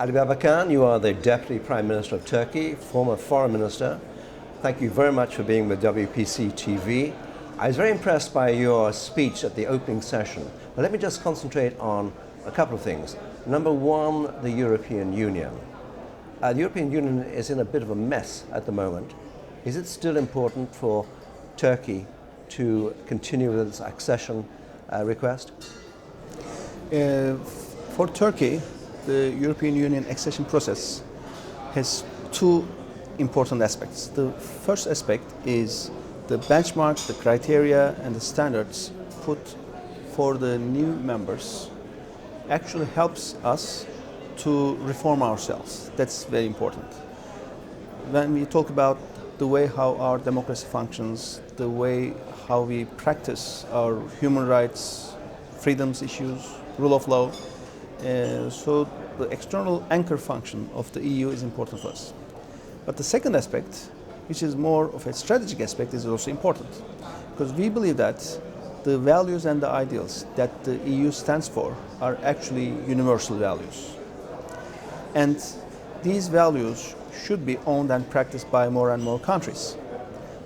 Ali BABACAN, you are the Deputy Prime Minister of Turkey, former Foreign Minister. Thank you very much for being with WPC TV. I was very impressed by your speech at the opening session. But let me just concentrate on a couple of things. Number one, the European Union. The European Union is in a bit of a mess at the moment. Is it still important for Turkey to continue with its accession request? For Turkey, the European Union accession process has two important aspects. The first aspect is the benchmark, the criteria and the standards put for the new members actually helps us to reform ourselves. That's very important. When we talk about the way how our democracy functions, the way how we practice our human rights, freedoms issues, rule of law, so the external anchor function of the EU is important for us. But the second aspect, which is more of a strategic aspect, is also important. Because we believe that the values and the ideals that the EU stands for are actually universal values. And these values should be owned and practiced by more and more countries.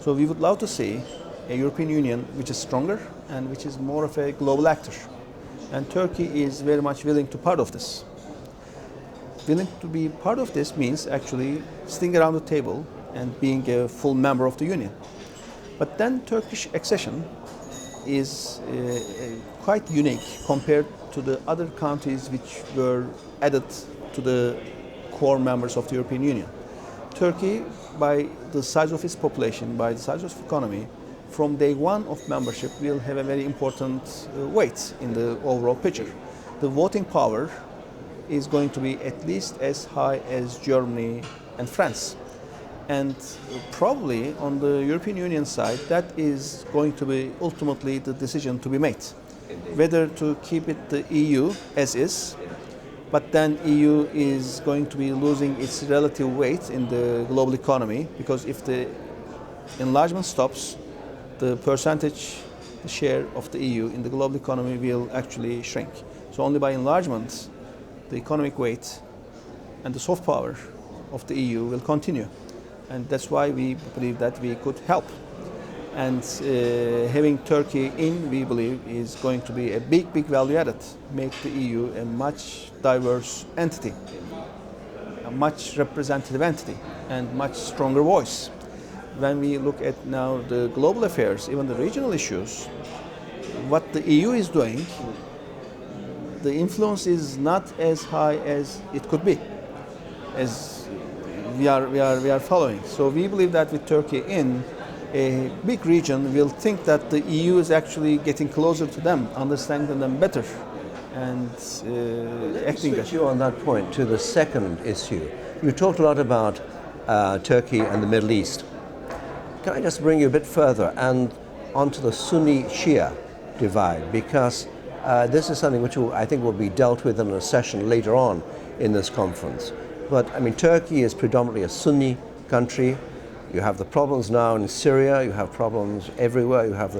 So we would love to see a European Union which is stronger and which is more of a global actor. And Turkey is very much willing to part of this. Willing to be part of this means actually sitting around the table and being a full member of the Union. But then Turkish accession is quite unique compared to the other countries which were added to the core members of the European Union. Turkey, by the size of its population, by the size of its economy, from day one of membership will have a very important weight in the overall picture. The voting power is going to be at least as high as Germany and France. And probably on the European Union side, that is going to be ultimately the decision to be made. Whether to keep it the EU as is, but then EU is going to be losing its relative weight in the global economy, because if the enlargement stops, the percentage share of the EU in the global economy will actually shrink. So only by enlargement, the economic weight and the soft power of the EU will continue. And that's why we believe that we could help. And having Turkey in, we believe, is going to be a big value added, make the EU a much diverse entity, a much representative entity, and much stronger voice. When we look at now the global affairs, even the regional issues, what the EU is doing, the influence is not as high as it could be, as we are following. So we believe that with Turkey in, a big region will think that the EU is actually getting closer to them, understanding them better, and acting better. You on that point to the second issue. You talked a lot about Turkey and the Middle East. Can I just bring you a bit further and onto the Sunni-Shia divide, because this is something which I think will be dealt with in a session later on in this conference. But I mean, Turkey is predominantly a Sunni country. You have the problems now in Syria, you have problems everywhere, you have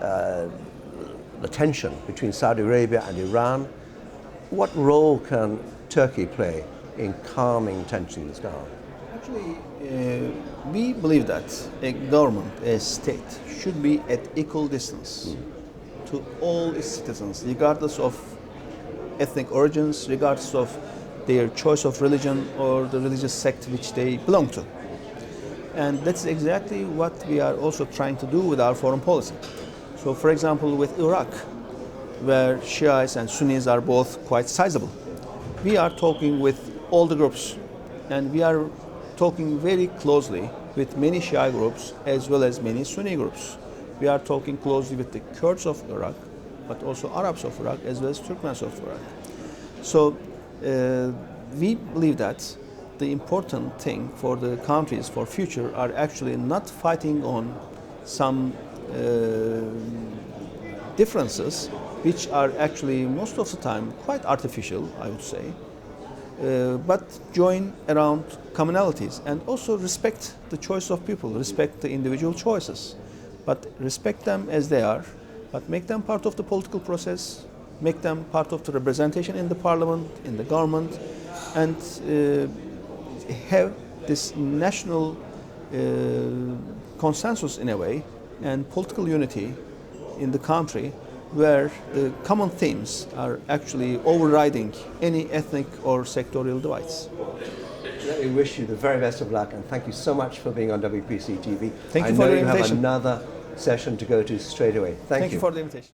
the tension between Saudi Arabia and Iran. What role can Turkey play in calming tensions down? Actually, we believe that a government, a state, should be at equal distance to all its citizens, regardless of ethnic origins, regardless of their choice of religion or the religious sect which they belong to. And that's exactly what we are also trying to do with our foreign policy. So, for example, with Iraq, where Shiites and Sunnis are both quite sizable, we are talking with all the groups, and we are talking very closely with many Shia groups as well as many Sunni groups. We are talking closely with the Kurds of Iraq, but also Arabs of Iraq as well as Turkmens of Iraq. So we believe that the important thing for the countries for future are actually not fighting on some differences, which are actually most of the time quite artificial, I would say, but join around commonalities and also respect the choice of people, respect the individual choices, but respect them as they are, but make them part of the political process, make them part of the representation in the parliament, in the government, and have this national consensus in a way and political unity in the country where the common themes are actually overriding any ethnic or sectorial divides. Let me wish you the very best of luck, and thank you so much for being on WPC TV. Thank you for the invitation. I know you have another session to go to straight away. Thank you. Thank you for the invitation.